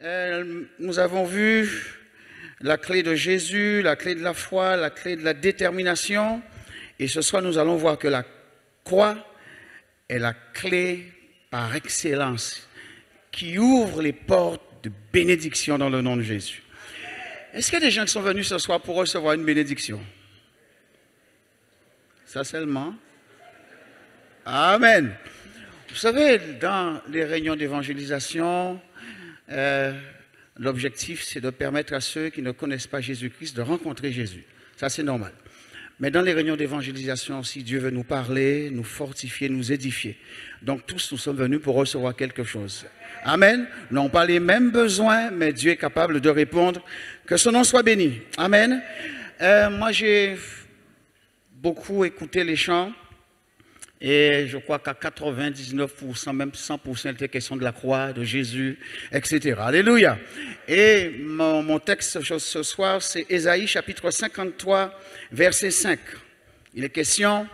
Nous avons vu la clé de Jésus, la clé de la foi, la clé de la détermination. Et ce soir, nous allons voir que la croix est la clé par excellence qui ouvre les portes de bénédiction dans le nom de Jésus. Est-ce qu'il y a des gens qui sont venus ce soir pour recevoir une bénédiction? Ça seulement. Amen. Vous savez, dans les réunions d'évangélisation, l'objectif, c'est de permettre à ceux qui ne connaissent pas Jésus-Christ de rencontrer Jésus. Ça, c'est normal. Mais dans les réunions d'évangélisation, si Dieu veut nous parler, nous fortifier, nous édifier. Donc, tous, nous sommes venus pour recevoir quelque chose. Amen. Nous n'avons pas les mêmes besoins, mais Dieu est capable de répondre. Que son nom soit béni. Amen. Moi, j'ai beaucoup écouté les chants. Et je crois qu'à 99%, même 100%, il était question de la croix, de Jésus, etc. Alléluia. Et mon texte ce soir, c'est Ésaïe chapitre 53, verset 5. Il est question,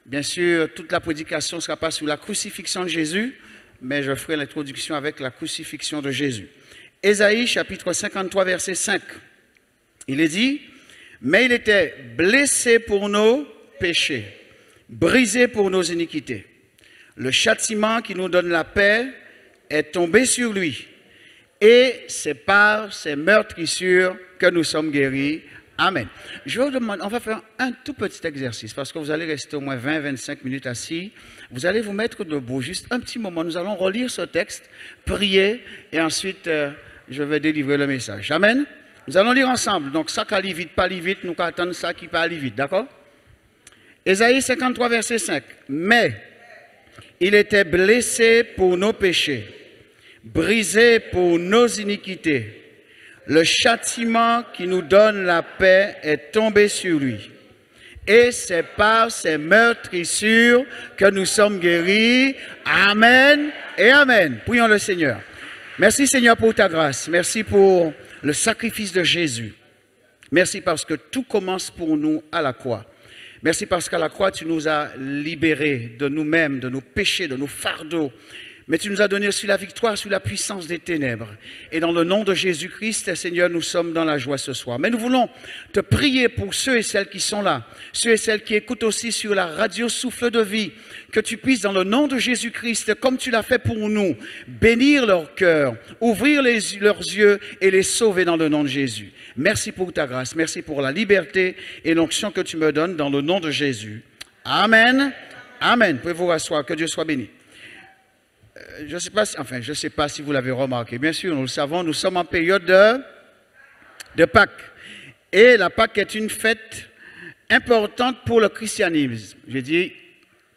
bien sûr, toute la prédication ne sera pas sur la crucifixion de Jésus, mais je ferai l'introduction avec la crucifixion de Jésus. Ésaïe chapitre 53, verset 5. Il est dit, « Mais il était blessé pour nos péchés. Brisé pour nos iniquités. Le châtiment qui nous donne la paix est tombé sur lui. Et c'est par ses meurtrissures que nous sommes guéris. Amen. Je vous demande, on va faire un tout petit exercice parce que vous allez rester au moins 20-25 minutes assis. Vous allez vous mettre debout, juste un petit moment. Nous allons relire ce texte, prier et ensuite je vais délivrer le message. Amen. Nous allons lire ensemble. Donc ça qui aller vite, pas aller vite, nous attendons ça qui peut aller vite. D'accord? Ésaïe 53, verset 5. « Mais il était blessé pour nos péchés, brisé pour nos iniquités. Le châtiment qui nous donne la paix est tombé sur lui. Et c'est par ses meurtrissures que nous sommes guéris. Amen et Amen. » Prions le Seigneur. Merci Seigneur pour ta grâce. Merci pour le sacrifice de Jésus. Merci parce que tout commence pour nous à la croix. Merci parce qu'à la croix, tu nous as libérés de nous-mêmes, de nos péchés, de nos fardeaux. Mais tu nous as donné aussi la victoire sur la puissance des ténèbres. Et dans le nom de Jésus-Christ, Seigneur, nous sommes dans la joie ce soir. Mais nous voulons te prier pour ceux et celles qui sont là, ceux et celles qui écoutent aussi sur la radio Souffle de Vie, que tu puisses, dans le nom de Jésus-Christ, comme tu l'as fait pour nous, bénir leur cœur, ouvrir leurs yeux et les sauver dans le nom de Jésus. Merci pour ta grâce, merci pour la liberté et l'onction que tu me donnes dans le nom de Jésus. Amen. Amen. Pouvez-vous vous asseoir, que Dieu soit béni. Je ne sais pas si vous l'avez remarqué. Bien sûr, nous le savons, nous sommes en période de Pâques. Et la Pâques est une fête importante pour le christianisme. J'ai dit,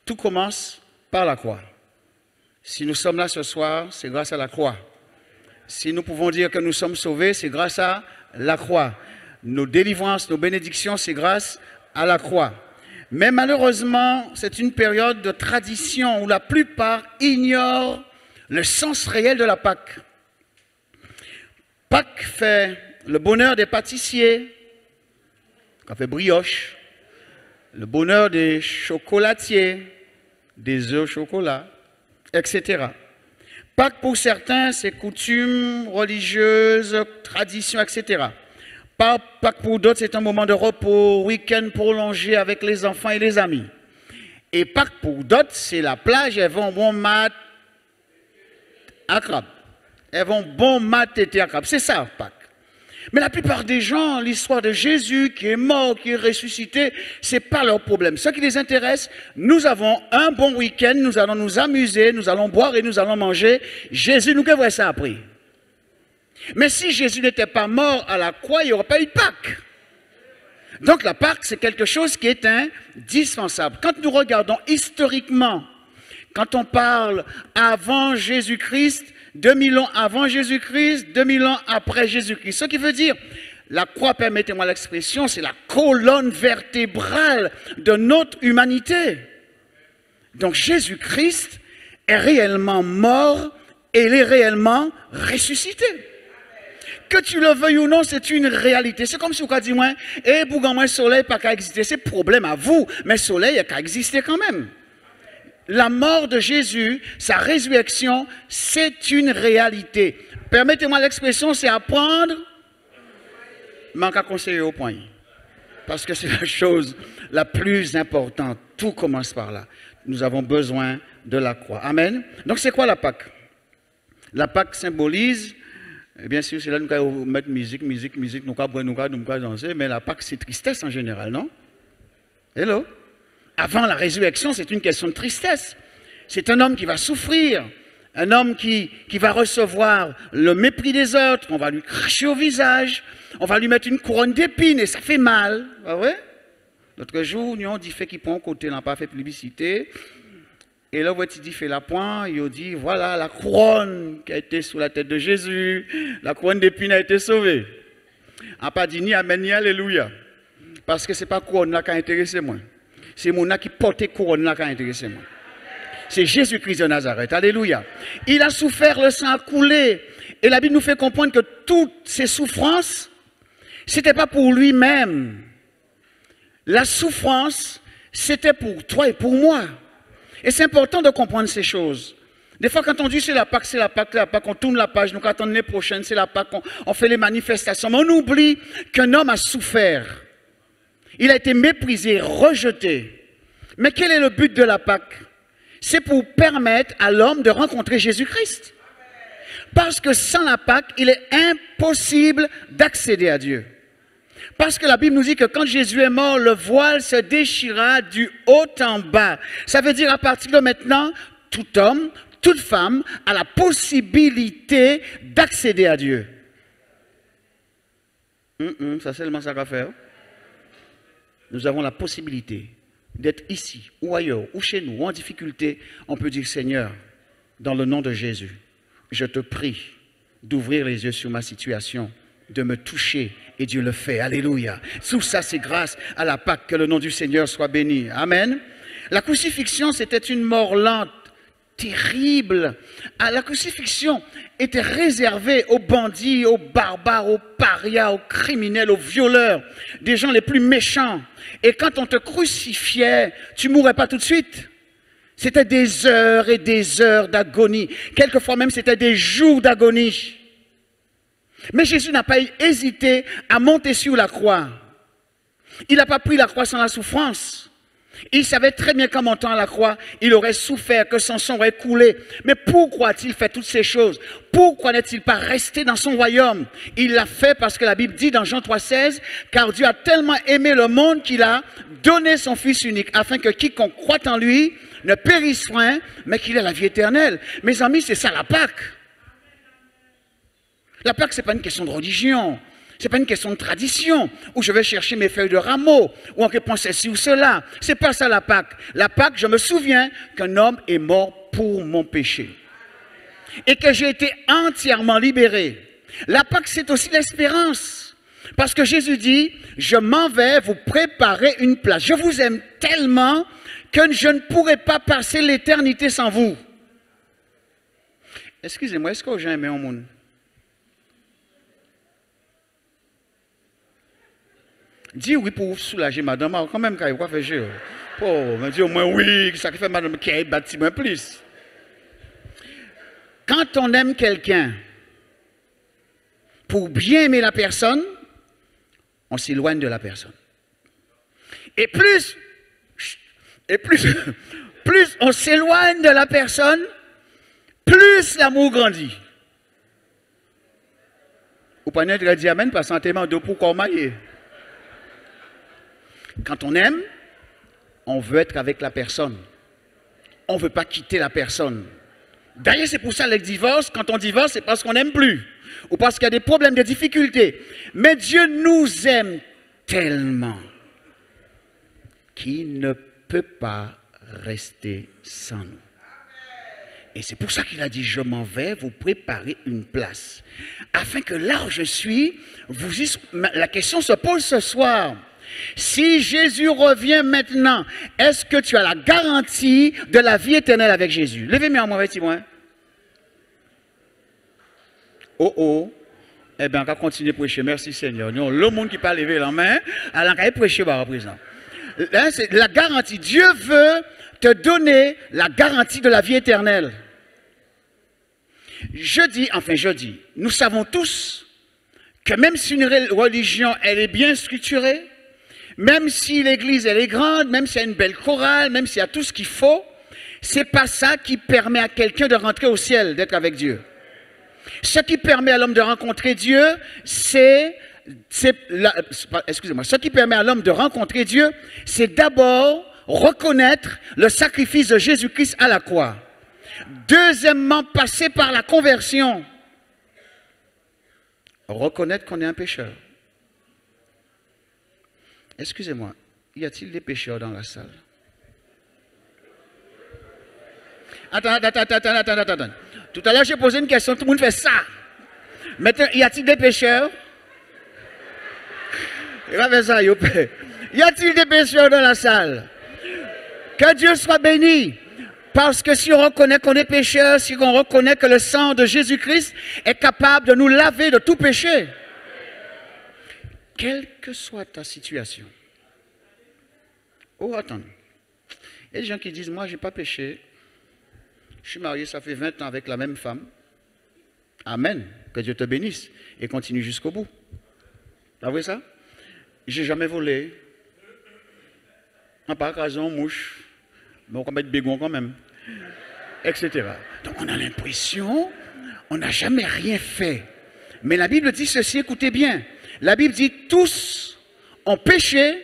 tout commence par la croix. Si nous sommes là ce soir, c'est grâce à la croix. Si nous pouvons dire que nous sommes sauvés, c'est grâce à la croix. Nos délivrances, nos bénédictions, c'est grâce à la croix. Mais malheureusement, c'est une période de tradition où la plupart ignorent le sens réel de la Pâque. Pâques fait le bonheur des pâtissiers, on fait brioche, le bonheur des chocolatiers, des œufs au chocolat, etc. Pâques pour certains, c'est coutumes religieuses, traditions, etc. Pâques pour d'autres, c'est un moment de repos, week-end prolongé avec les enfants et les amis. Et Pâques pour d'autres, c'est la plage, elles vont bon mat à crabe. Elles vont bon mat et à crabe. C'est ça, Pâques. Mais la plupart des gens, l'histoire de Jésus qui est mort, qui est ressuscité, ce n'est pas leur problème. Ce qui les intéresse, nous avons un bon week-end, nous allons nous amuser, nous allons boire et nous allons manger. Jésus, nous qu'est-ce ça après? Mais si Jésus n'était pas mort à la croix, il n'y aurait pas eu de Pâques. Donc la Pâque, c'est quelque chose qui est indispensable. Quand nous regardons historiquement, quand on parle avant Jésus-Christ, 2000 ans avant Jésus-Christ, 2000 ans après Jésus-Christ. Ce qui veut dire, la croix, permettez-moi l'expression, c'est la colonne vertébrale de notre humanité. Donc Jésus-Christ est réellement mort et il est réellement ressuscité. Que tu le veuilles ou non, c'est une réalité. C'est comme si on dit, eh, pour le soleil n'a pas exister. C'est problème à vous, mais le soleil a qu'à exister quand même. La mort de Jésus, sa résurrection, c'est une réalité. Permettez-moi l'expression, c'est apprendre, manque à conseiller au point. Parce que c'est la chose la plus importante. Tout commence par là. Nous avons besoin de la croix. Amen. Donc c'est quoi la Pâque? La Pâque symbolise, bien sûr, c'est là que nous allons mettre musique, nous allons danser, mais la Pâque c'est tristesse en général, non? Hello? Avant la résurrection, c'est une question de tristesse. C'est un homme qui va souffrir, un homme qui va recevoir le mépris des autres, on va lui cracher au visage, on va lui mettre une couronne d'épines et ça fait mal. Ah ouais? L'autre jour, nous avons dit fait qu'il prend côté, n'a pas fait publicité. Et là, il dit fait la pointe, il dit voilà la couronne qui a été sous la tête de Jésus, la couronne d'épines a été sauvée. On n'a pas dit ni amen ni alléluia. Parce que ce n'est pas couronne là qui a intéressé moi. C'est mon qui portait couronne là qui a intéressé moi. C'est Jésus-Christ de Nazareth. Alléluia. Il a souffert, le sang a coulé. Et la Bible nous fait comprendre que toutes ces souffrances, ce n'était pas pour lui-même. La souffrance, c'était pour toi et pour moi. Et c'est important de comprendre ces choses. Des fois, quand on dit c'est la Pâque, on tourne la page, nous attendons l'année prochaine, c'est la Pâque, on fait les manifestations. Mais on oublie qu'un homme a souffert. Il a été méprisé, rejeté. Mais quel est le but de la Pâque? C'est pour permettre à l'homme de rencontrer Jésus-Christ. Parce que sans la Pâque, il est impossible d'accéder à Dieu. Parce que la Bible nous dit que quand Jésus est mort, le voile se déchira du haut en bas. Ça veut dire à partir de maintenant, tout homme, toute femme a la possibilité d'accéder à Dieu. Ça c'est seulement ça qu'à faire. Nous avons la possibilité d'être ici, ou ailleurs, ou chez nous, ou en difficulté. On peut dire, Seigneur, dans le nom de Jésus, je te prie d'ouvrir les yeux sur ma situation, de me toucher, et Dieu le fait. Alléluia. Tout ça, c'est grâce à la Pâque, que le nom du Seigneur soit béni. Amen. La crucifixion, c'était une mort lente, terrible. La crucifixion était réservée aux bandits, aux barbares, aux parias, aux criminels, aux violeurs, des gens les plus méchants. Et quand on te crucifiait, tu ne mourrais pas tout de suite. C'était des heures et des heures d'agonie. Quelquefois même, c'était des jours d'agonie. Mais Jésus n'a pas hésité à monter sur la croix. Il n'a pas pris la croix sans la souffrance. Il savait très bien qu'en montant à la croix, il aurait souffert, que son sang aurait coulé. Mais pourquoi a-t-il fait toutes ces choses? Pourquoi n'est-il pas resté dans son royaume? Il l'a fait parce que la Bible dit dans Jean 3,16, car Dieu a tellement aimé le monde qu'il a donné son Fils unique, afin que quiconque croit en lui ne périsse point, mais qu'il ait la vie éternelle. Mes amis, c'est ça la Pâque. La Pâque, ce n'est pas une question de religion. Ce n'est pas une question de tradition, où je vais chercher mes feuilles de rameau, ou on répond ceci ou cela. Ce n'est pas ça la Pâque. La Pâque, je me souviens qu'un homme est mort pour mon péché. Et que j'ai été entièrement libéré. La Pâque, c'est aussi l'espérance. Parce que Jésus dit, je m'en vais vous préparer une place. Je vous aime tellement que je ne pourrai pas passer l'éternité sans vous. Excusez-moi, est-ce que j'ai aimé au monde? Dis oui pour soulager madame, quand même, quand il va faire jeu. Oh, mais dis au moins oui, ça fait madame qui a bâti moins plus. Quand on aime quelqu'un, pour bien aimer la personne, on s'éloigne de la personne. Et plus on s'éloigne de la personne, plus l'amour grandit. Vous prenez le diamètre par sentiment de pourquoi mailler. Quand on aime, on veut être avec la personne. On ne veut pas quitter la personne. D'ailleurs, c'est pour ça le divorce. Quand on divorce, c'est parce qu'on n'aime plus. Ou parce qu'il y a des problèmes, des difficultés. Mais Dieu nous aime tellement qu'il ne peut pas rester sans nous. Et c'est pour ça qu'il a dit, je m'en vais vous préparer une place. Afin que là où je suis, la question se pose ce soir. Si Jésus revient maintenant, est-ce que tu as la garantie de la vie éternelle avec Jésus? Levez-moi en moi, moi. Oh. Eh bien, on va continuer à prêcher. Merci Seigneur. Non, le monde qui peut lever la main, alors on va prêcher par présent. Là, c'est la garantie. Dieu veut te donner la garantie de la vie éternelle. je dis, nous savons tous que même si une religion, elle est bien structurée, même si l'église, elle est grande, même s'il y a une belle chorale, même s'il y a tout ce qu'il faut, c'est pas ça qui permet à quelqu'un de rentrer au ciel, d'être avec Dieu. Ce qui permet à l'homme de rencontrer Dieu, ce qui permet à l'homme de rencontrer Dieu, c'est d'abord reconnaître le sacrifice de Jésus-Christ à la croix. Deuxièmement, passer par la conversion. Reconnaître qu'on est un pécheur. Excusez-moi, y a-t-il des pécheurs dans la salle? Attends. Tout à l'heure, j'ai posé une question, tout le monde fait ça. Maintenant, y a-t-il des pécheurs? Y a-t-il des pécheurs dans la salle? Que Dieu soit béni. Parce que si on reconnaît qu'on est pécheur, si on reconnaît que le sang de Jésus-Christ est capable de nous laver de tout péché, quelle que soit ta situation. Oh, attends. Il y a des gens qui disent, moi, je n'ai pas péché. Je suis marié, ça fait 20 ans avec la même femme. Amen. Que Dieu te bénisse et continue jusqu'au bout. Vous voyez ça? Je n'ai jamais volé. En pas raison, mouche. Mais on va mettre bégon quand même. Etc. Donc on a l'impression, on n'a jamais rien fait. Mais la Bible dit ceci, écoutez bien. La Bible dit, tous ont péché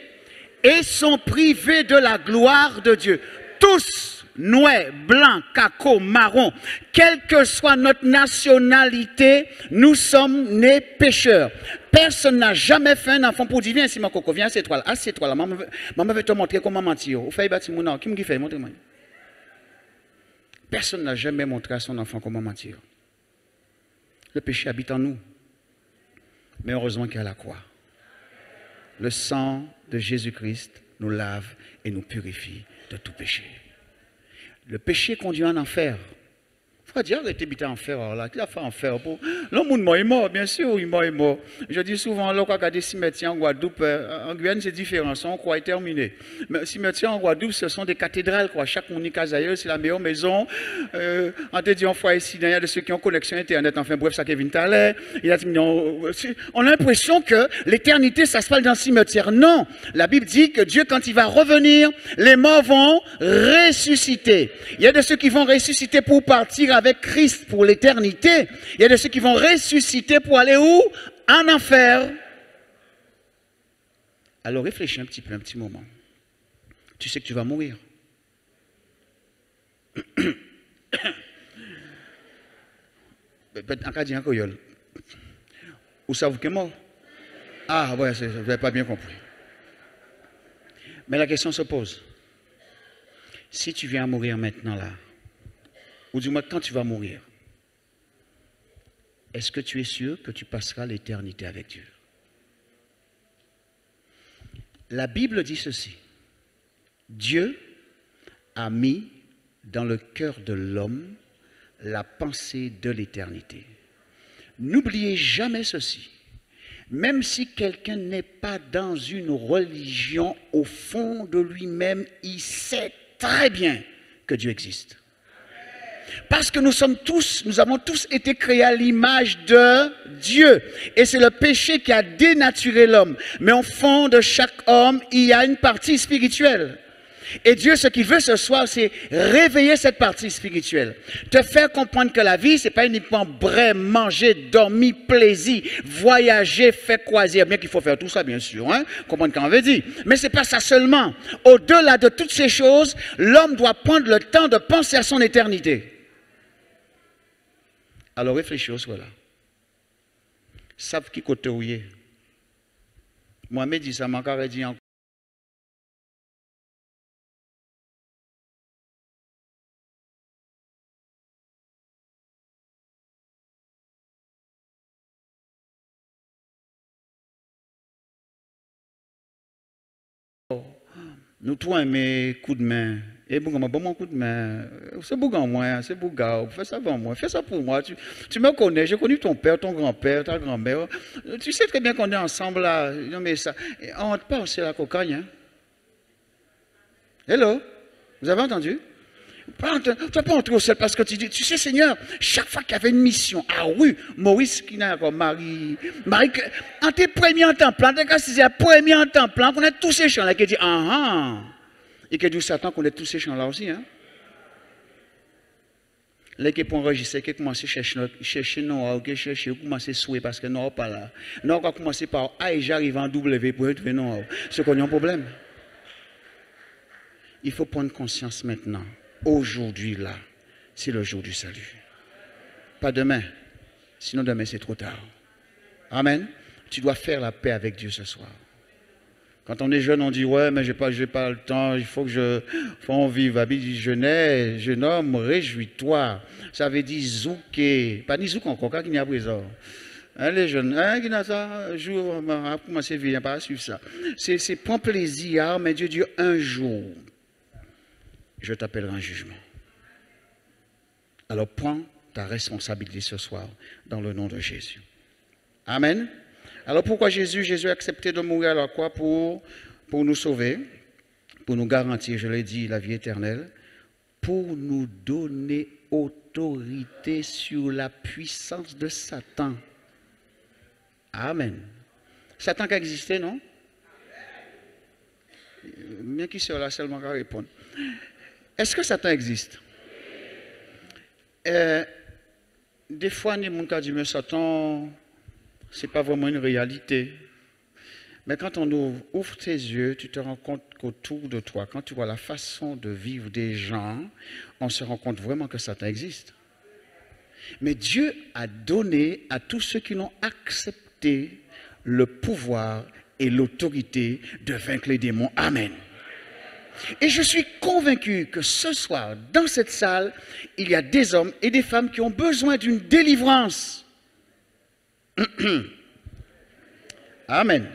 et sont privés de la gloire de Dieu. Tous, noirs, blancs, caco, marron, quelle que soit notre nationalité, nous sommes nés pécheurs. Personne n'a jamais fait un enfant pour dire, viens ici, mon coco, viens, assieds-toi là, assieds-toi là. Maman veut te montrer comment mentir. Vous faites bâtir mon nom. Qui me fait? Montrez-moi. Personne n'a jamais montré à son enfant comment mentir. Le péché habite en nous. Mais heureusement qu'il y a la croix. Le sang de Jésus-Christ nous lave et nous purifie de tout péché. Le péché conduit en enfer. Il faut dire, arrêtez d'habiter en enfer. Alors là, qu'il a fait enfer pour... L'homme est mort, bien sûr, il est mort. Je dis souvent, là, quand on a des cimetières en Guadeloupe, en Guyane, c'est différent, on croit est terminé. Mais les cimetières en Guadeloupe, ce sont des cathédrales, quoi. Chaque Monicazaïeux, c'est la meilleure maison. On te dit, on voit ici, il y a de ceux qui ont connexion Internet, enfin bref, ça Kevin Thaler. On a l'impression que l'éternité, ça se passe dans le cimetière. Non, la Bible dit que Dieu, quand il va revenir, les morts vont ressusciter. Il y a de ceux qui vont ressusciter pour partir avec Christ pour l'éternité. Il y a de ceux qui vont ressusciter pour aller où? En enfer. Alors réfléchis un petit peu, un petit moment. Tu sais que tu vas mourir. En cas d'un coyol. Ou savez-vous que mort? Ah, ouais, vous n'avez pas bien compris. Mais la question se pose. Si tu viens à mourir maintenant là, ou du moins quand tu vas mourir, est-ce que tu es sûr que tu passeras l'éternité avec Dieu? La Bible dit ceci. Dieu a mis dans le cœur de l'homme la pensée de l'éternité. N'oubliez jamais ceci. Même si quelqu'un n'est pas dans une religion, au fond de lui-même, il sait très bien que Dieu existe. Parce que nous avons tous été créés à l'image de Dieu. Et c'est le péché qui a dénaturé l'homme. Mais au fond de chaque homme, il y a une partie spirituelle. Et Dieu, ce qu'il veut ce soir, c'est réveiller cette partie spirituelle. Te faire comprendre que la vie, ce n'est pas uniquement bref, manger, dormir, plaisir, voyager, faire croisière. Bien qu'il faut faire tout ça, bien sûr. Hein? Comprendre qu'on veut dire. Mais ce n'est pas ça seulement. Au-delà de toutes ces choses, l'homme doit prendre le temps de penser à son éternité. Alors réfléchis au soir là. Savent qui côté où il est. Moi, je dis ça, m'a encore dit encore. Nous tous mes coups de main. Et bon, mon coup de main. C'est bougan moi, c'est bouga. Fais ça avant moi. Fais ça pour moi. Tu me connais. J'ai connu ton père, ton grand-père, ta grand-mère. Tu sais très bien qu'on est ensemble là. Non mais ça. On ne pas c'est la cocagne. Hein? Hello? Vous avez entendu? Tu n'as pas entré au ciel parce que tu dis, tu sais Seigneur, chaque fois qu'il y avait une mission, ah oui, Maurice qui n'a encore Marie, en tes premiers en temps plein, c'est un premier en temps plein, qu'on a tous ces champs là, qui dit, et qui dit Satan qu'on a tous ces champs là aussi, hein. Là, qui pour enregistrer, qui commence à chercher non, qui cherche, commence à souhaiter parce que non, pas là. Non, on va commencer par A et j'arrive en W pour trouver non. C'est qu'on a un problème. Il faut prendre conscience maintenant. Aujourd'hui, là, c'est le jour du salut. Pas demain. Sinon, demain, c'est trop tard. Amen. Tu dois faire la paix avec Dieu ce soir. Quand on est jeune, on dit, ouais, mais j'ai pas le temps, il faut que on vive. La Bible dit, jeune homme, réjouis-toi. Ça veut dire zouké. Pas ni zouk encore, quand il y a présent. Hein, les jeunes, qui n'a ça, un jour, on va commencer à vivre, pas à suivre ça. C'est prendre plaisir, mais Dieu dit, un jour, je t'appellerai en jugement. Alors prends ta responsabilité ce soir, dans le nom de Jésus. Amen. Alors pourquoi Jésus a accepté de mourir à la croix pour nous sauver, pour nous garantir, je l'ai dit, la vie éternelle, pour nous donner autorité sur la puissance de Satan. Amen. Satan qui a existé, non? Mais qui sera seulement qu'à répondre. Est-ce que Satan existe? Des fois, les gens qui disent, mais Satan, ce n'est pas vraiment une réalité. Mais quand on ouvre tes yeux, tu te rends compte qu'autour de toi, quand tu vois la façon de vivre des gens, on se rend compte vraiment que Satan existe. Mais Dieu a donné à tous ceux qui l'ont accepté le pouvoir et l'autorité de vaincre les démons. Amen. Et je suis convaincu que ce soir, dans cette salle, il y a des hommes et des femmes qui ont besoin d'une délivrance. Amen.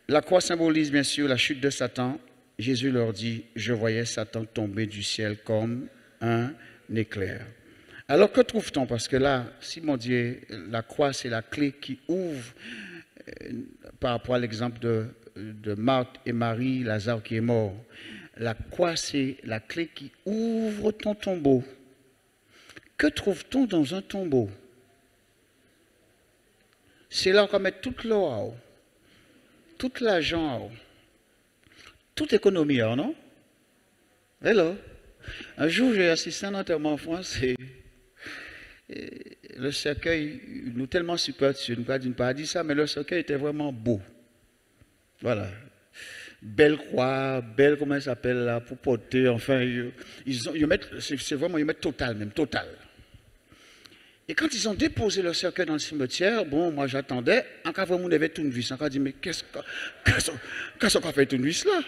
La croix symbolise bien sûr la chute de Satan. Jésus leur dit, je voyais Satan tomber du ciel comme un éclair. Alors que trouve-t-on? Parce que là, si mon Dieu, la croix c'est la clé qui ouvre, par rapport à l'exemple de Marthe et Marie, Lazare qui est mort. La croix c'est la clé qui ouvre ton tombeau. Que trouve-t-on dans un tombeau? C'est là qu'on met toute l'eau, tout l'argent, toute l'économie, non? Hello. Un jour, j'ai assisté à un enterrement en France et le cercueil, nous tellement superstitieux, nous ne pas dire ça, mais le cercueil était vraiment beau. Voilà. Belle croix, belle, comment elle s'appelle là, pour porter, enfin, ils mettent, c'est vraiment, ils mettent total même, total. Et quand ils ont déposé le cercueil dans le cimetière, bon, moi j'attendais, en cas vraiment, on avait tout une vis. On a dit, mais qu'est-ce qu'on fait tout une vis là?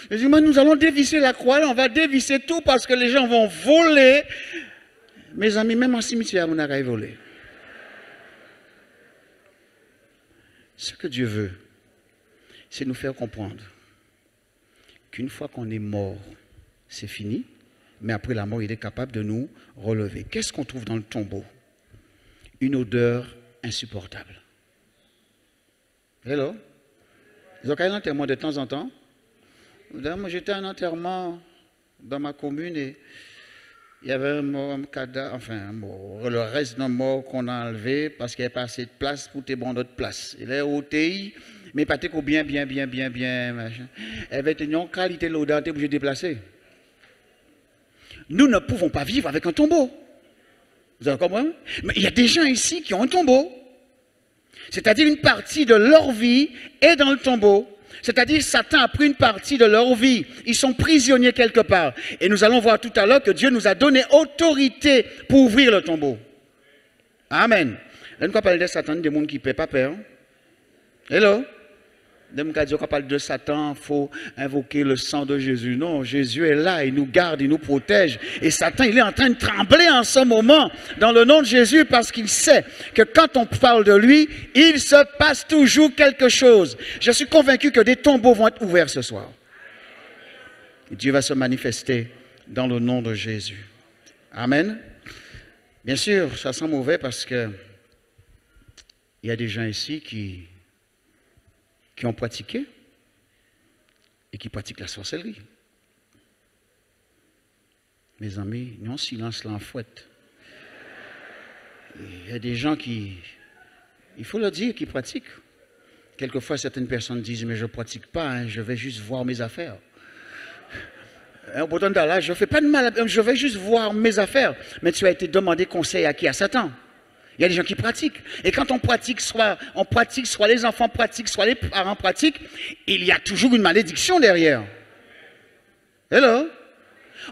Ils dit, mais nous allons dévisser la croix, on va dévisser tout parce que les gens vont voler. Mes amis, même en cimetière, on a volé. Ce que Dieu veut, c'est nous faire comprendre qu'une fois qu'on est mort, c'est fini, mais après la mort, il est capable de nous relever. Qu'est-ce qu'on trouve dans le tombeau? Une odeur insupportable. Hello? Ils ont un enterrement de temps en temps. Moi, j'étais à un enterrement dans ma commune et il y avait un mort, le reste d'un mort qu'on a enlevé parce qu'il n'y avait pas assez de place pour tes bons d'autres places. Il est au TI, mais pas bien, machin. Il avait une qualité de l'odeur, obligé de déplacer. Nous ne pouvons pas vivre avec un tombeau. Vous avez compris? Mais il y a des gens ici qui ont un tombeau. C'est-à-dire une partie de leur vie est dans le tombeau. C'est-à-dire Satan a pris une partie de leur vie. Ils sont prisonniers quelque part. Et nous allons voir tout à l'heure que Dieu nous a donné autorité pour ouvrir le tombeau. Amen. Là, nous parlons de Satan, des gens qui ne paient pas peur. Hello? Quand on parle de Satan, il faut invoquer le sang de Jésus. Non, Jésus est là, il nous garde, il nous protège. Et Satan, il est en train de trembler en ce moment dans le nom de Jésus parce qu'il sait que quand on parle de lui, il se passe toujours quelque chose. Je suis convaincu que des tombeaux vont être ouverts ce soir. Et Dieu va se manifester dans le nom de Jésus. Amen. Bien sûr, ça sent mauvais parce que il y a des gens ici qui ont pratiqué et qui pratiquent la sorcellerie. Mes amis, non, silence là en fouette. Il y a des gens qui, il faut le dire, qui pratiquent. Quelquefois, certaines personnes disent, mais je ne pratique pas, hein, je vais juste voir mes affaires. Pourtant, là, je ne fais pas de mal, je vais juste voir mes affaires. Mais tu as été demandé conseil à qui? À Satan. Il y a des gens qui pratiquent. Et quand on pratique, soit les enfants pratiquent, soit les parents pratiquent, il y a toujours une malédiction derrière. Hello?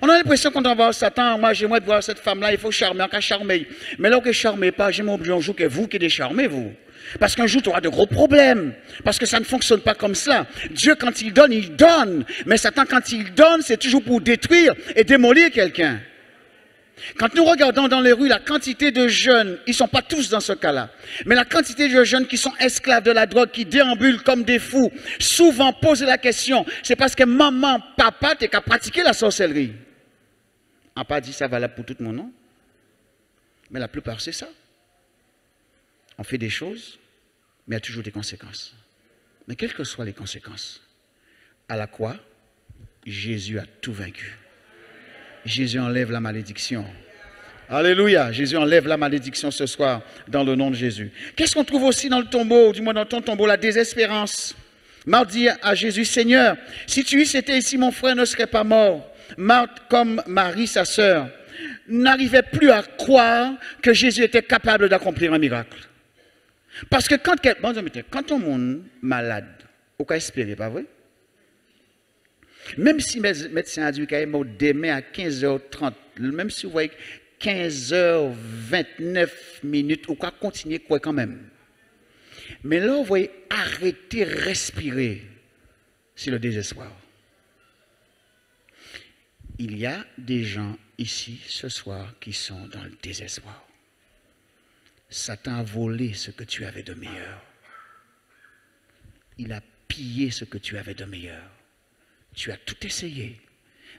On a l'impression quand on va Satan, moi j'aimerais voir cette femme-là, il faut charmer, on peut charmer. Mais là, on ne charme pas, j'aimerais bien un jour que vous qui décharmez, vous. Parce qu'un jour, tu auras de gros problèmes. Parce que ça ne fonctionne pas comme cela. Dieu, quand il donne, il donne. Mais Satan, quand il donne, c'est toujours pour détruire et démolir quelqu'un. Quand nous regardons dans les rues la quantité de jeunes, ils ne sont pas tous dans ce cas-là, mais la quantité de jeunes qui sont esclaves de la drogue, qui déambulent comme des fous, souvent posent la question, c'est parce que maman, papa, t'es qu'à pratiquer la sorcellerie. On n'a pas dit ça valable pour tout le monde, non? Mais la plupart, c'est ça. On fait des choses, mais il y a toujours des conséquences. Mais quelles que soient les conséquences, à la croix, Jésus a tout vaincu. Jésus enlève la malédiction. Alléluia. Jésus enlève la malédiction ce soir dans le nom de Jésus. Qu'est-ce qu'on trouve aussi dans le tombeau, du moins dans ton tombeau? La désespérance. Marthe dit à Jésus, Seigneur, si tu eusse été ici, mon frère ne serait pas mort. Marthe, comme Marie, sa sœur, n'arrivait plus à croire que Jésus était capable d'accomplir un miracle. Parce que quand on monde malade, on peut espérer, pas vrai? Même si mes médecins a dit qu'il est mort demain à 15h30, même si vous voyez 15h29 minutes, on peut continuer quoi quand même. Mais là, vous voyez, arrêter de respirer, c'est le désespoir. Il y a des gens ici ce soir qui sont dans le désespoir. Satan a volé ce que tu avais de meilleur. Il a pillé ce que tu avais de meilleur. Tu as tout essayé.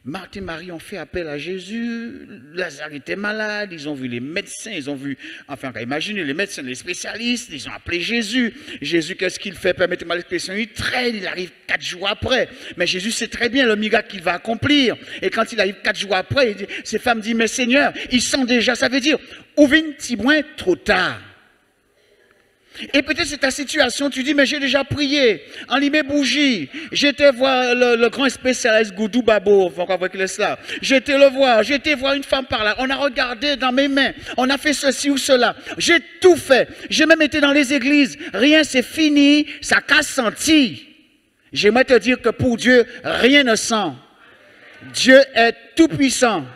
Marthe et Marie ont fait appel à Jésus. Lazare était malade. Ils ont vu les médecins. Ils ont vu, enfin, imaginez les médecins, les spécialistes. Ils ont appelé Jésus. Jésus, qu'est-ce qu'il fait? Permettez-moi l'expression, il traîne. Il arrive 4 jours après. Mais Jésus sait très bien le miracle qu'il va accomplir. Et quand il arrive 4 jours après, ces femmes disent, mais Seigneur, ils sont déjà, ça veut dire, ouvre petit moins trop tard. Et peut-être c'est ta situation, tu dis, mais j'ai déjà prié, enlimé bougie, j'étais voir le grand spécialiste Goudou Babo, j'étais le voir, j'étais voir une femme par là, on a regardé dans mes mains, on a fait ceci ou cela, j'ai tout fait, j'ai même été dans les églises, rien c'est fini, ça casse senti. J'aimerais te dire que pour Dieu, rien ne sent. Dieu est tout puissant.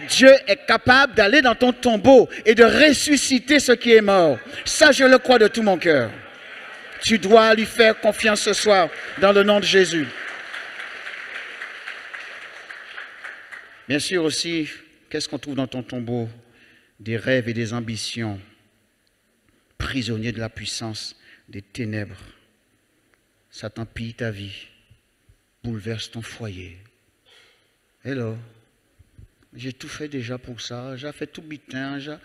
Dieu est capable d'aller dans ton tombeau et de ressusciter ce qui est mort. Ça, je le crois de tout mon cœur. Tu dois lui faire confiance ce soir dans le nom de Jésus. Bien sûr aussi, qu'est-ce qu'on trouve dans ton tombeau? Des rêves et des ambitions. Prisonnier de la puissance des ténèbres. Satan pille ta vie. Bouleverse ton foyer. Hello. J'ai tout fait déjà pour ça. J'ai fait tout bitin. J'ai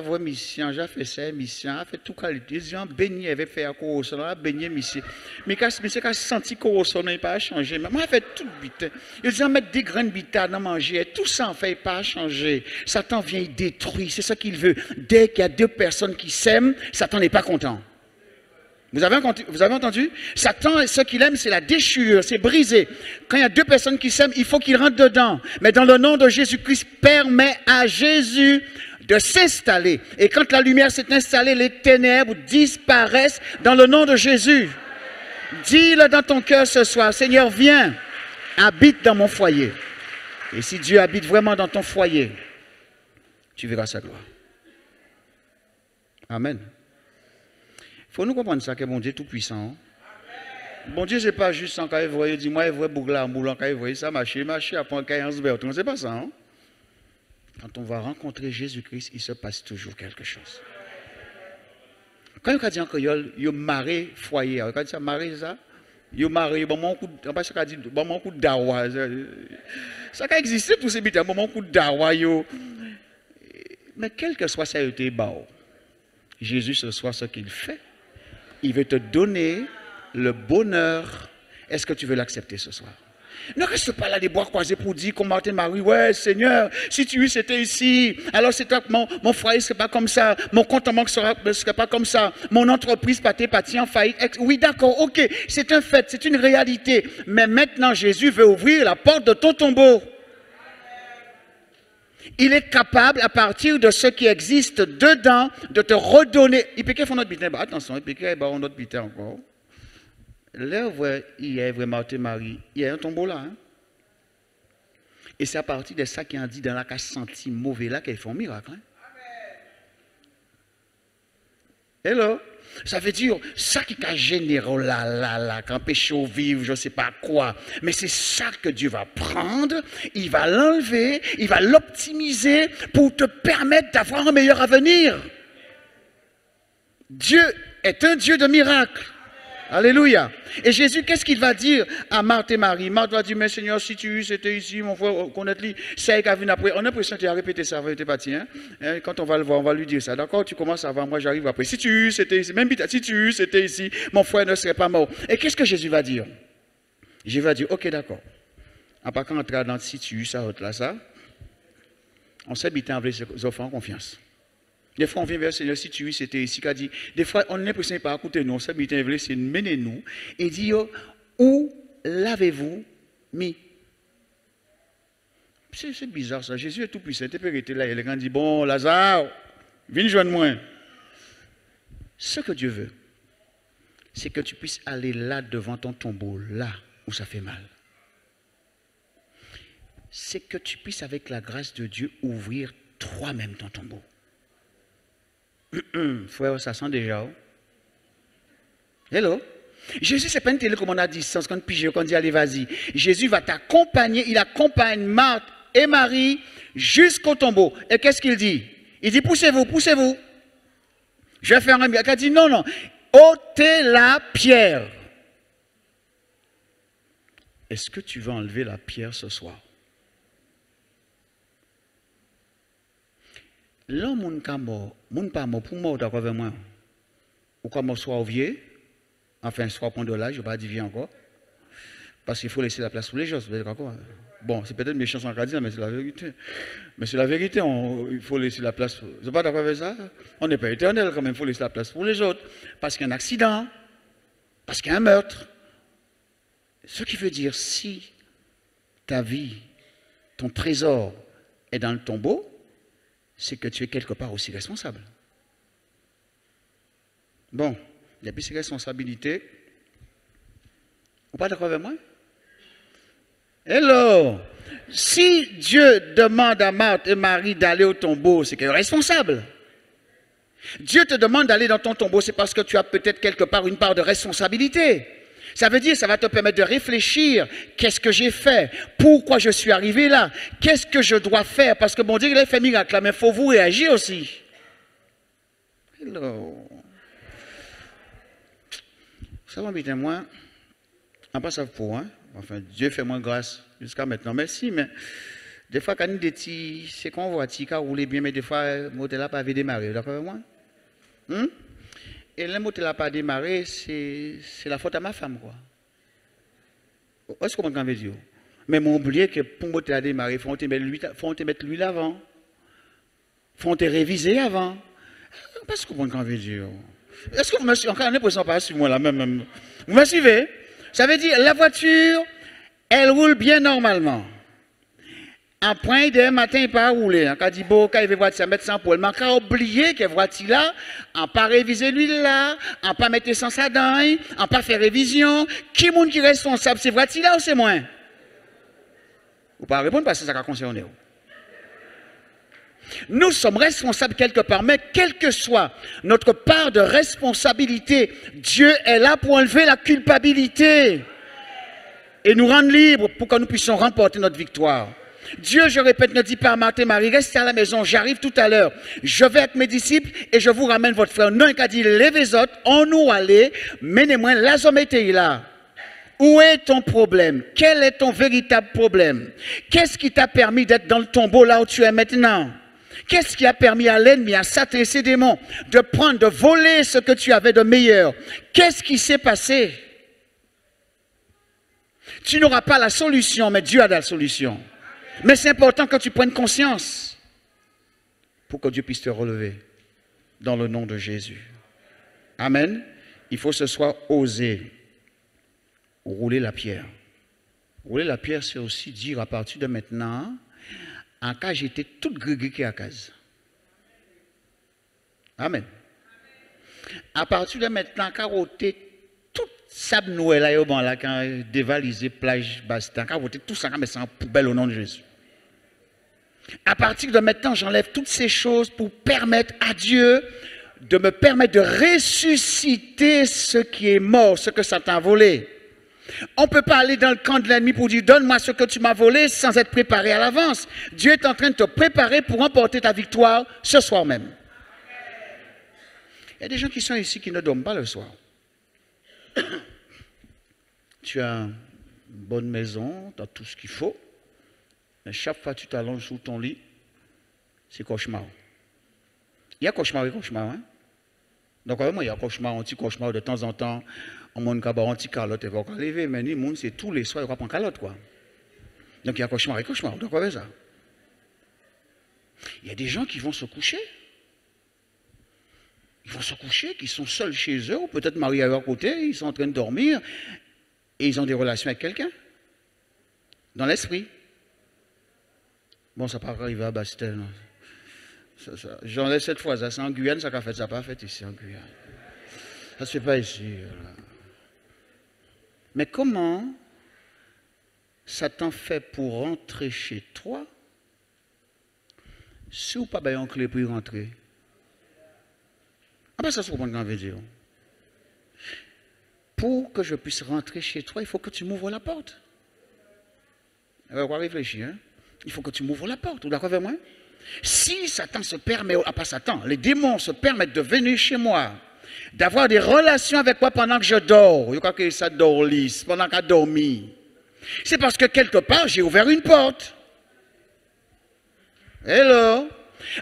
vu mission. J'ai fait ça, mission. J'ai fait tout qualité. J'ai baigné avec fait à corrosion. J'ai baigné mission. Mais quand j'ai senti corrosion, il n'a pas changé. Moi, j'ai fait tout bitin. Ils ont mis des graines bitades à manger. Tout ça, en fait, il n'a pas changé. Satan vient y détruire. C'est ce qu'il veut. Dès qu'il y a 2 personnes qui s'aiment, Satan n'est pas content. Vous avez entendu? Satan, ce qu'il aime, c'est la déchirure, c'est briser. Quand il y a 2 personnes qui s'aiment, il faut qu'ils rentrent dedans. Mais dans le nom de Jésus-Christ, permet à Jésus de s'installer. Et quand la lumière s'est installée, les ténèbres disparaissent dans le nom de Jésus. Dis-le dans ton cœur ce soir, Seigneur, viens, habite dans mon foyer. Et si Dieu habite vraiment dans ton foyer, tu verras sa gloire. Amen. Il faut nous comprendre ça, que bon Dieu est tout puissant. Bon Dieu, ce n'est pas juste en cas de voyer, dis-moi, il voit bougla en boulant, quand il voit ça, marcher, après un cahier en ce n'est pas ça. Hein? Quand on va rencontrer Jésus-Christ, il se passe toujours quelque chose. Quand on dit en créole, il y a maré foyer. Quand on dit ça, maré ça, il y a maré, bon, mon coup de dawa. Ça a existé tous ces bêtises, bon, mon coup de dawa. Mais quel que soit ça, il était bas. Jésus, ce soir, ce qu'il fait, il veut te donner le bonheur. Est-ce que tu veux l'accepter ce soir? Ne reste pas là les bras croisés pour dire comme Martin Marie, ouais Seigneur, si tu étais ici, alors c'est mon foyer ne serait pas comme ça, mon compte en banque ne serait pas comme ça, mon entreprise partie en faillite. Oui d'accord, ok, c'est un fait, c'est une réalité. Mais maintenant Jésus veut ouvrir la porte de ton tombeau. Il est capable, à partir de ce qui existe dedans, de te redonner. Il peut faire notre bitin. Attention, il peut faire notre bitin encore. Là, il y a vraiment Martin Marie, il y a un tombeau là. Hein? Et c'est à partir de ça qu'il a dit dans la case senti mauvais là qu'il fait un miracle. Hein? Hello? Ça veut dire, ça qui a généré là, qui empêche au vivre, je ne sais pas quoi. Mais c'est ça que Dieu va prendre, il va l'enlever, il va l'optimiser pour te permettre d'avoir un meilleur avenir. Dieu est un Dieu de miracles. Alléluia. Et Jésus, qu'est-ce qu'il va dire à Marthe et Marie? Marthe va dire, mais Seigneur, si tu étais ici, mon frère, connaître-lui, c'est qu'il a vu après. On a l'impression que tu as répété ça, tu pas tiens. Quand on va le voir, on va lui dire ça. D'accord, tu commences avant, moi j'arrive après. Si tu étais ici, même si tu étais ici, mon frère ne serait pas mort. Et qu'est-ce que Jésus va dire? Jésus va dire, ok, d'accord. À part quand on entre dans si tu ça, là, ça, on s'habite avec les enfants en confiance. Des fois, on vient vers le Seigneur, si tu c'était ici, qu'a dit. Des fois, on n'est pas à écouter nous, on s'habite avec c'est mener nous et dire où l'avez-vous mis? C'est bizarre ça. Jésus est tout puissant. Il peut être là, il a dit bon, Lazare, viens joindre moi. Ce que Dieu veut, c'est que tu puisses aller là devant ton tombeau, là où ça fait mal. C'est que tu puisses, avec la grâce de Dieu, ouvrir toi-même ton tombeau. Frère, ça sent déjà. Hello. Jésus, c'est pas une télécommande à distance, quand pige, quand dit allez, vas-y. Jésus va t'accompagner, il accompagne Marthe et Marie jusqu'au tombeau. Et qu'est-ce qu'il dit? Il dit poussez-vous, poussez-vous. Je vais faire un miracle. Il dit non, non, ôtez la pierre. Est-ce que tu vas enlever la pierre ce soir? L'homme moun ka mort, moun pas mort pour mort d'accord avec moi. Ou comme mort soit vieux, enfin soit point de l'âge, je ne vais pas dire vieux encore. Parce qu'il faut laisser la place pour les gens, bon, c'est peut-être méchant sans dire, mais c'est la vérité. Mais c'est la vérité, il faut laisser la place. Vous n'êtes pas d'accord avec ça? On n'est pas éternel quand même, il faut laisser la place pour les autres. Parce qu'il y a un accident, parce qu'il y a un meurtre. Ce qui veut dire, si ta vie, ton trésor est dans le tombeau, c'est que tu es quelque part aussi responsable. Bon, il y a plus de responsabilités. Vous n'êtes pas d'accord avec moi? Hello! Si Dieu demande à Marthe et Marie d'aller au tombeau, c'est qu'elle est responsable. Dieu te demande d'aller dans ton tombeau, c'est parce que tu as peut-être quelque part une part de responsabilité. Ça veut dire, ça va te permettre de réfléchir. Qu'est-ce que j'ai fait? Pourquoi je suis arrivé là? Qu'est-ce que je dois faire? Parce que bon Dieu, il a fait miracle, mais il faut vous réagir aussi. Hello. Ça va bien, moi. On passe à pour, hein? Enfin, Dieu fait moins grâce jusqu'à maintenant. Merci, mais des fois, quand on dit des c'est qu'on voit, qui roule bien, mais des fois, le moteur n'a pas démarré. D'accord avec moi? Et le moteur n'a pas démarré, c'est la faute à ma femme, quoi. Est-ce qu'on peut dire? Mais m'ont oublié que pour le moteur démarrer, il faut te mettre l'huile avant. Il faut te réviser avant. Parce qu'on peut dire. Est-ce que vous me suivez? Encore une fois, pas sur moi là même. Vous me suivez? Ça veut dire, la voiture, elle roule bien normalement. Après, demain matin, il ne peut pas rouler. Quand il dit, bon, quand il veut voiture, mettre ça pour elle. Mais quand il oublié que voiture là, on ne peut pas réviser l'huile là, on ne peut pas mettre essence à dedans, on ne peut pas faire révision. Qui est qui est responsable? C'est voiture là ou c'est moi? Vous ne pouvez pas répondre parce que ça va concerner. Nous sommes responsables quelque part, mais quelle que soit notre part de responsabilité, Dieu est là pour enlever la culpabilité et nous rendre libres pour que nous puissions remporter notre victoire. Dieu, je répète, ne dit pas à Marthe et Marie, restez à la maison, j'arrive tout à l'heure. Je vais avec mes disciples et je vous ramène votre frère. Non, il a dit, levez autres, on nous allait, menez-moi, là, j'en étais là. Où est ton problème? Quel est ton véritable problème? Qu'est-ce qui t'a permis d'être dans le tombeau là où tu es maintenant? Qu'est-ce qui a permis à l'ennemi, à Satan et ses démons de prendre, de voler ce que tu avais de meilleur? Qu'est-ce qui s'est passé? Tu n'auras pas la solution, mais Dieu a la solution. Mais c'est important que tu prennes conscience pour que Dieu puisse te relever dans le nom de Jésus. Amen. Il faut ce soir oser rouler la pierre. Rouler la pierre, c'est aussi dire à partir de maintenant, en cas j'étais toute grégriquée à case. Amen. À partir de maintenant, carotter toute sable Noël là, au banc là, quand dévaliser plage Bastin, carotter tout ça, mais c'est en poubelle au nom de Jésus. À partir de maintenant, j'enlève toutes ces choses pour permettre à Dieu de me permettre de ressusciter ce qui est mort, ce que Satan a volé. On ne peut pas aller dans le camp de l'ennemi pour dire donne-moi ce que tu m'as volé sans être préparé à l'avance. Dieu est en train de te préparer pour remporter ta victoire ce soir même. Il y a des gens qui sont ici qui ne dorment pas le soir. Tu as une bonne maison, tu as tout ce qu'il faut, mais chaque fois que tu t'allonges sous ton lit, c'est cauchemar. Il y a cauchemar et cauchemar. Hein? Donc, vraiment, il y a cauchemar, anti-cauchemar de temps en temps. On m'a dit anti-calotte, il va encore lever, mais ni monde, c'est tous les soirs, il va prendre calotte, quoi. Donc, il y a cauchemar et cauchemar. Donc, quoi ça? Il y a des gens qui vont se coucher. Ils vont se coucher, qui sont seuls chez eux, ou peut-être mariés à leur côté, ils sont en train de dormir, et ils ont des relations avec quelqu'un, dans l'esprit. Bon, ça peut pas arriver à Bastel. J'en laisse cette fois, ça c'est en Guyane, ça n'a fait, ça n'a pas fait ici en Guyane. Ça ne se fait pas ici. Voilà. Mais comment Satan fait pour rentrer chez toi si ou pas une clé pour y rentrer? Ah ben ça se comprend ce qu'on veut dire. Pour que je puisse rentrer chez toi, il faut que tu m'ouvres la porte. On va réfléchir. Hein? Il faut que tu m'ouvres la porte. Vous êtes d'accord avec moi? Si Satan se permet, pas Satan, les démons se permettent de venir chez moi, d'avoir des relations avec moi pendant que je dors, je crois que ça dort lisse, pendant qu'elle dormi, c'est parce que quelque part j'ai ouvert une porte. Hello?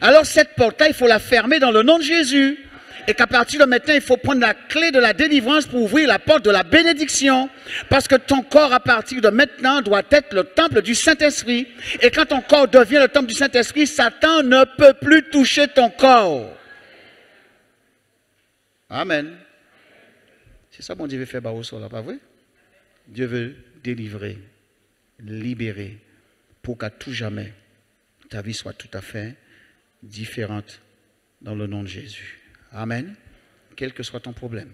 Alors cette porte-là, il faut la fermer dans le nom de Jésus. Et qu'à partir de maintenant, il faut prendre la clé de la délivrance pour ouvrir la porte de la bénédiction. Parce que ton corps, à partir de maintenant, doit être le temple du Saint-Esprit. Et quand ton corps devient le temple du Saint-Esprit, Satan ne peut plus toucher ton corps. Amen. C'est ça que mon Dieu veut faire au sol, là, pas vrai? Dieu veut délivrer, libérer, pour qu'à tout jamais, ta vie soit tout à fait différente dans le nom de Jésus. Amen. Quel que soit ton problème.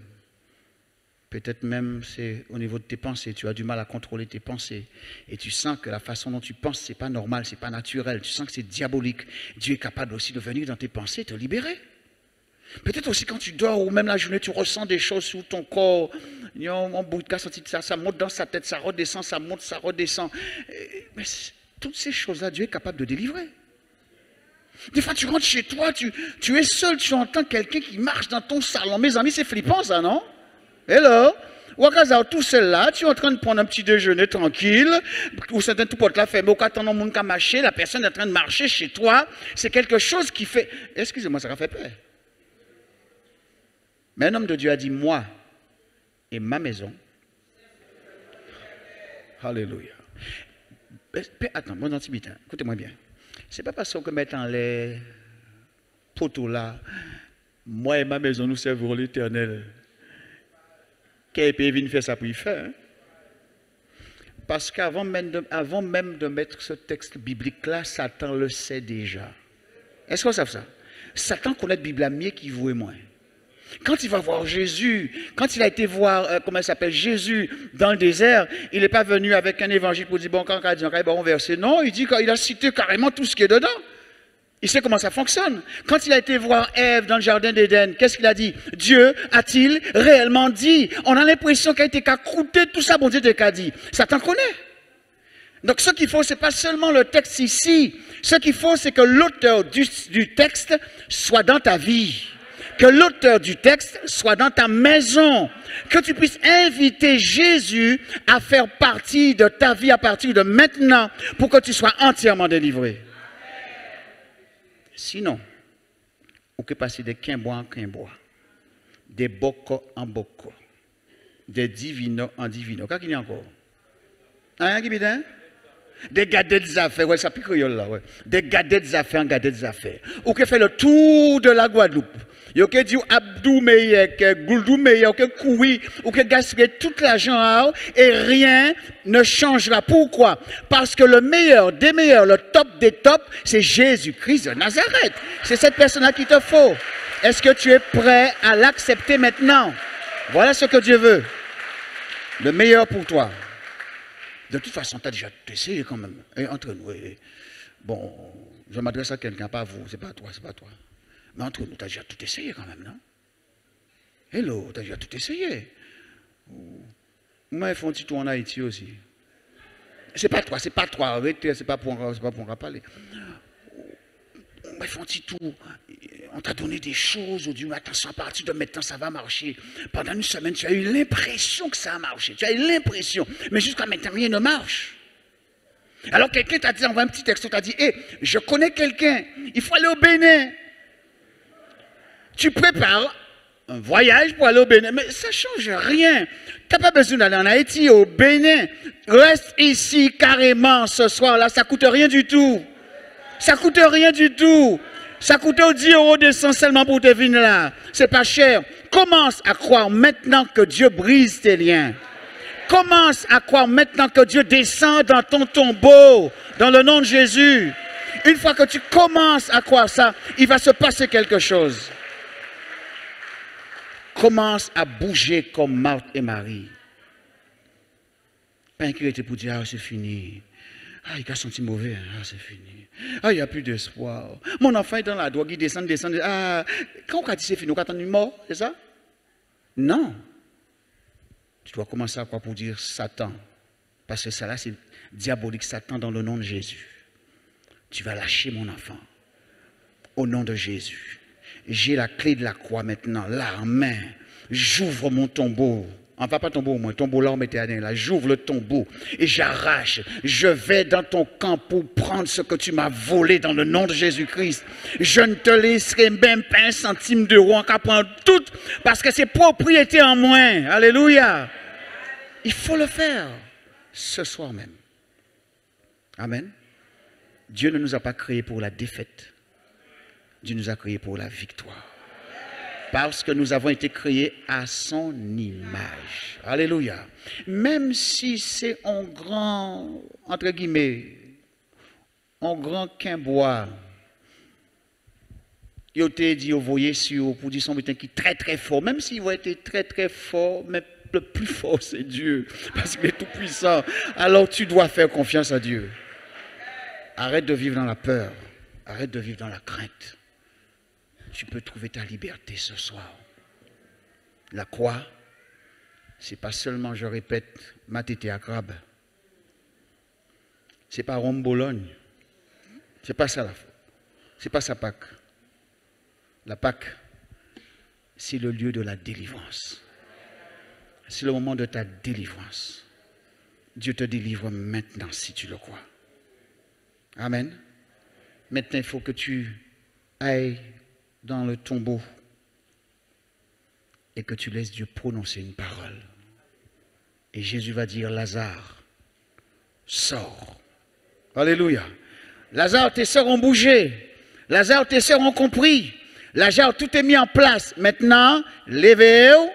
Peut-être même c'est au niveau de tes pensées, tu as du mal à contrôler tes pensées et tu sens que la façon dont tu penses, c'est pas normal, c'est pas naturel, tu sens que c'est diabolique. Dieu est capable aussi de venir dans tes pensées et te libérer. Peut-être aussi quand tu dors ou même la journée, tu ressens des choses sur ton corps. En bout de cas, ça monte dans sa tête, ça redescend, ça monte, ça redescend. Mais toutes ces choses-là, Dieu est capable de délivrer. Des fois, tu rentres chez toi, tu es seul, tu entends quelqu'un qui marche dans ton salon. Mes amis, c'est flippant ça, non? Hello? Ou à casa, tout seul là, tu es en train de prendre un petit déjeuner tranquille, ou certains tout porte la ferme, ou quand on a monde qui a marché, la personne est en train de marcher chez toi, c'est quelque chose qui fait... Excusez-moi, ça m'a fait peur. Mais un homme de Dieu a dit, moi et ma maison. Alléluia. Attends, mon antibitin, écoutez-moi bien. Ce n'est pas parce qu'on met en les poteaux là, moi et ma maison, nous servirons l'Éternel. Quel pays vient faire ça pour y faire? Hein? Parce qu'avant même de mettre ce texte biblique-là, Satan le sait déjà. Est-ce qu'on sait ça? Satan connaît la Bible mieux qu'il vous et moi. Quand il va voir Jésus, quand il a été voir, comment il s'appelle, Jésus dans le désert, il n'est pas venu avec un évangile pour dire, bon, quand il a dit, bon verset. Non, il dit qu'il a cité carrément tout ce qui est dedans. Il sait comment ça fonctionne. Quand il a été voir Ève dans le jardin d'Éden, qu'est-ce qu'il a dit? Dieu a-t-il réellement dit? On a l'impression qu'il a été qu'à croûter tout ça, bon Dieu t'a dit. Satan connaît. Donc ce qu'il faut, ce n'est pas seulement le texte ici. Ce qu'il faut, c'est que l'auteur du texte soit dans ta vie. Que l'auteur du texte soit dans ta maison. Que tu puisses inviter Jésus à faire partie de ta vie à partir de maintenant pour que tu sois entièrement délivré. Sinon, on peut passer des quimbois en quimbois, des bocaux en bocaux, des divinos en divinos. Qu'est-ce qu'il y a encore? Hein, qui bidin? Des gadgets des affaires, ouais, ça pique là, ouais. Des gadgets des affaires, gadgets des affaires. Ou que fait le tour de la Guadeloupe. Yo que dit Abdou Meye, que Gouldou Meye, que Koui, ou que gaspiller tout l'argent et rien ne changera. Pourquoi? Parce que le meilleur des meilleurs, le top des tops, c'est Jésus-Christ de Nazareth. C'est cette personne-là qu'il te faut. Est-ce que tu es prêt à l'accepter maintenant? Voilà ce que Dieu veut. Le meilleur pour toi. De toute façon, tu as déjà essayé quand même. Et entre nous, bon, je m'adresse à quelqu'un, pas à vous, c'est pas toi, c'est pas toi. Mais entre nous, tu as déjà tout essayé quand même, non? Hello, tu as déjà tout essayé. Moi, ils font un petit tour en Haïti aussi. C'est pas toi, arrêtez, c'est pas pour en parler. Ils font un petit tour. On t'a donné des choses, on dit attention, à partir de maintenant, ça va marcher. Pendant une semaine, tu as eu l'impression que ça a marché. Tu as eu l'impression. Mais jusqu'à maintenant, rien ne marche. Alors quelqu'un t'a dit, envoie un petit texte, t'a dit, hé, je connais quelqu'un, il faut aller au Bénin. Tu prépares un voyage pour aller au Bénin, mais ça ne change rien. Tu n'as pas besoin d'aller en Haïti, au Bénin. Reste ici carrément ce soir-là, ça ne coûte rien du tout. Ça ne coûte rien du tout. Ça coûte 10 € d'essence seulement pour te venir là. C'est pas cher. Commence à croire maintenant que Dieu brise tes liens. Commence à croire maintenant que Dieu descend dans ton tombeau, dans le nom de Jésus. Une fois que tu commences à croire ça, il va se passer quelque chose. Commence à bouger comme Marthe et Marie. Pas inquiété pour dire, ah, c'est fini. Ah, il a senti mauvais, ah, c'est fini. Ah, il n'y a plus d'espoir. Mon enfant est dans la drogue, il descend. Ah, quand on a dit c'est fini, on attend une mort, c'est ça? Non. Tu dois commencer à croire pour dire Satan. Parce que ça là, c'est diabolique, Satan, dans le nom de Jésus. Tu vas lâcher mon enfant. Au nom de Jésus. J'ai la clé de la croix maintenant, là en main. J'ouvre mon tombeau. Enfin, pas tombeau au moins, tombeau là, on mettait à là. J'ouvre le tombeau et j'arrache. Je vais dans ton camp pour prendre ce que tu m'as volé dans le nom de Jésus-Christ. Je ne te laisserai même pas un centime d'euro en cas prendre tout parce que c'est propriété en moins. Alléluia. Il faut le faire ce soir même. Amen. Dieu ne nous a pas créés pour la défaite. Dieu nous a créés pour la victoire. Parce que nous avons été créés à son image. Alléluia. Même si c'est un grand, entre guillemets, un grand quimbois, il a été dit, vous voyez, pour dire son butin qui est très très fort, même s'il va être très très fort, mais le plus fort c'est Dieu, parce qu'il est tout puissant. Alors tu dois faire confiance à Dieu. Arrête de vivre dans la peur, arrête de vivre dans la crainte. Tu peux trouver ta liberté ce soir. La croix, ce n'est pas seulement, je répète, Matété à crabe. Ce n'est pas Rome-Bologne. Ce n'est pas ça la foi. Ce n'est pas ça Pâques. La Pâques, c'est le lieu de la délivrance. C'est le moment de ta délivrance. Dieu te délivre maintenant si tu le crois. Amen. Maintenant, il faut que tu ailles dans le tombeau et que tu laisses Dieu prononcer une parole. Et Jésus va dire, Lazare, sors. Alléluia. Lazare, tes sœurs ont bougé. Lazare, tes sœurs ont compris. Lazare, tout est mis en place. Maintenant, levez-vous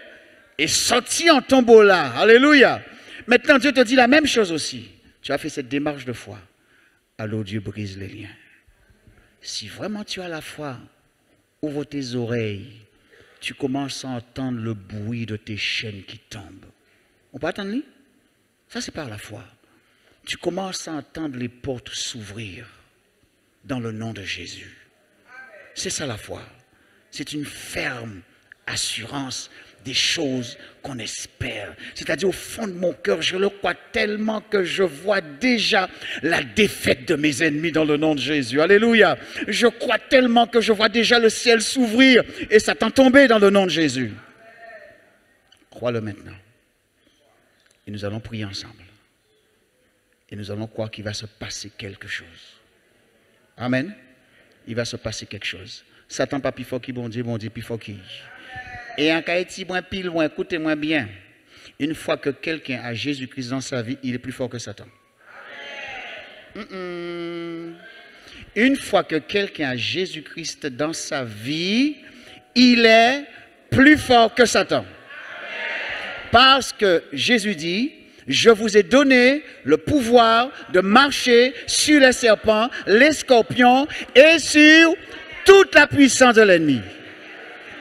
et sortis en tombeau là. Alléluia. Maintenant, Dieu te dit la même chose aussi. Tu as fait cette démarche de foi. Alors Dieu brise les liens. Si vraiment tu as la foi, ouvre tes oreilles, tu commences à entendre le bruit de tes chaînes qui tombent. On peut attendre lui? Ça c'est par la foi. Tu commences à entendre les portes s'ouvrir dans le nom de Jésus. C'est ça la foi. C'est une ferme assurance des choses qu'on espère. C'est-à-dire au fond de mon cœur, je le crois tellement que je vois déjà la défaite de mes ennemis dans le nom de Jésus. Alléluia. Je crois tellement que je vois déjà le ciel s'ouvrir et Satan tomber dans le nom de Jésus. Crois-le maintenant. Et nous allons prier ensemble. Et nous allons croire qu'il va se passer quelque chose. Amen. Il va se passer quelque chose. Satan pas plus fort qui bon Dieu plus fort qui. Et en Haïti, moins pile, moins écoutez-moi bien. Une fois que quelqu'un a Jésus-Christ dans sa vie, il est plus fort que Satan. Une fois que quelqu'un a Jésus-Christ dans sa vie, il est plus fort que Satan. Parce que Jésus dit, je vous ai donné le pouvoir de marcher sur les serpents, les scorpions et sur toute la puissance de l'ennemi.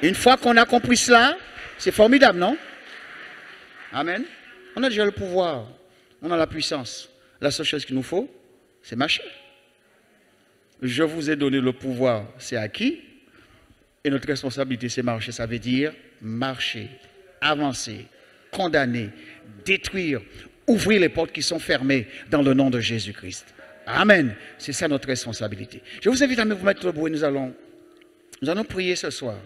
Une fois qu'on a compris cela, c'est formidable, non? Amen. On a déjà le pouvoir, on a la puissance. La seule chose qu'il nous faut, c'est marcher. Je vous ai donné le pouvoir, c'est acquis. Et notre responsabilité, c'est marcher. Ça veut dire marcher, avancer, condamner, détruire, ouvrir les portes qui sont fermées dans le nom de Jésus-Christ. Amen. C'est ça notre responsabilité. Je vous invite à vous mettre debout et nous allons prier ce soir.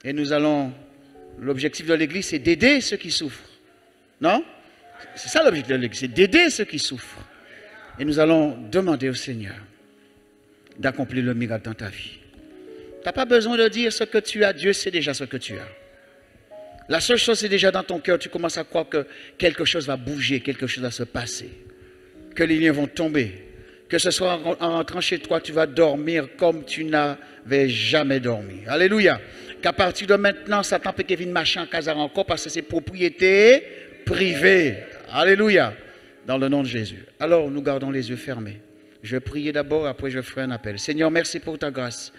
Et nous allons, l'objectif de l'Église, c'est d'aider ceux qui souffrent. Non? C'est ça l'objectif de l'Église, c'est d'aider ceux qui souffrent. Et nous allons demander au Seigneur d'accomplir le miracle dans ta vie. Tu n'as pas besoin de dire ce que tu as, Dieu sait déjà ce que tu as. La seule chose, c'est déjà dans ton cœur, tu commences à croire que quelque chose va bouger, quelque chose va se passer, que les liens vont tomber, que ce soit en rentrant chez toi, tu vas dormir comme tu n'avais jamais dormi. Alléluia. Qu'à partir de maintenant, Satan peut Kevin marcher en casa encore parce que c'est propriété privée. Alléluia. Dans le nom de Jésus. Alors, nous gardons les yeux fermés. Je vais prier d'abord, après je ferai un appel. Seigneur, merci pour ta grâce.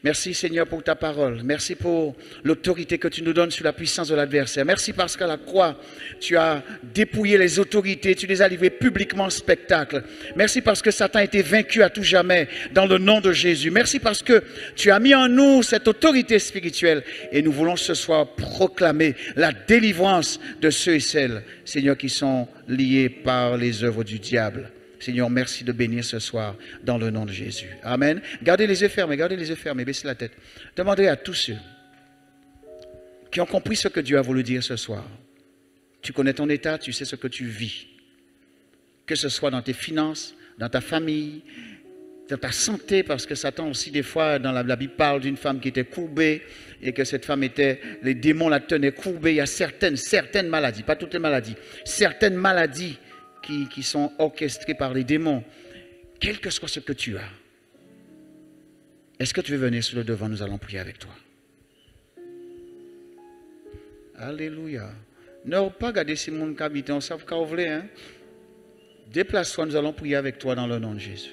Merci Seigneur pour ta parole. Merci pour l'autorité que tu nous donnes sur la puissance de l'adversaire. Merci parce qu'à la croix, tu as dépouillé les autorités, tu les as livrées publiquement en spectacle. Merci parce que Satan a été vaincu à tout jamais dans le nom de Jésus. Merci parce que tu as mis en nous cette autorité spirituelle et nous voulons ce soir proclamer la délivrance de ceux et celles, Seigneur, qui sont liés par les œuvres du diable. Seigneur, merci de bénir ce soir dans le nom de Jésus. Amen. Gardez les yeux fermés, baissez la tête. Demandez à tous ceux qui ont compris ce que Dieu a voulu dire ce soir. Tu connais ton état, tu sais ce que tu vis. Que ce soit dans tes finances, dans ta famille, dans ta santé, parce que Satan aussi des fois dans la Bible parle d'une femme qui était courbée et que cette femme était, les démons la tenaient courbée. Il y a certaines maladies, pas toutes les maladies, certaines maladies qui sont orchestrés par les démons, quel que soit ce que tu as. Est-ce que tu veux venir sur le devant? Nous allons prier avec toi. Alléluia. Ne pas garder ces gens qui habitent, on sait qu'on voulait. Déplace-toi, nous allons prier avec toi dans le nom de Jésus.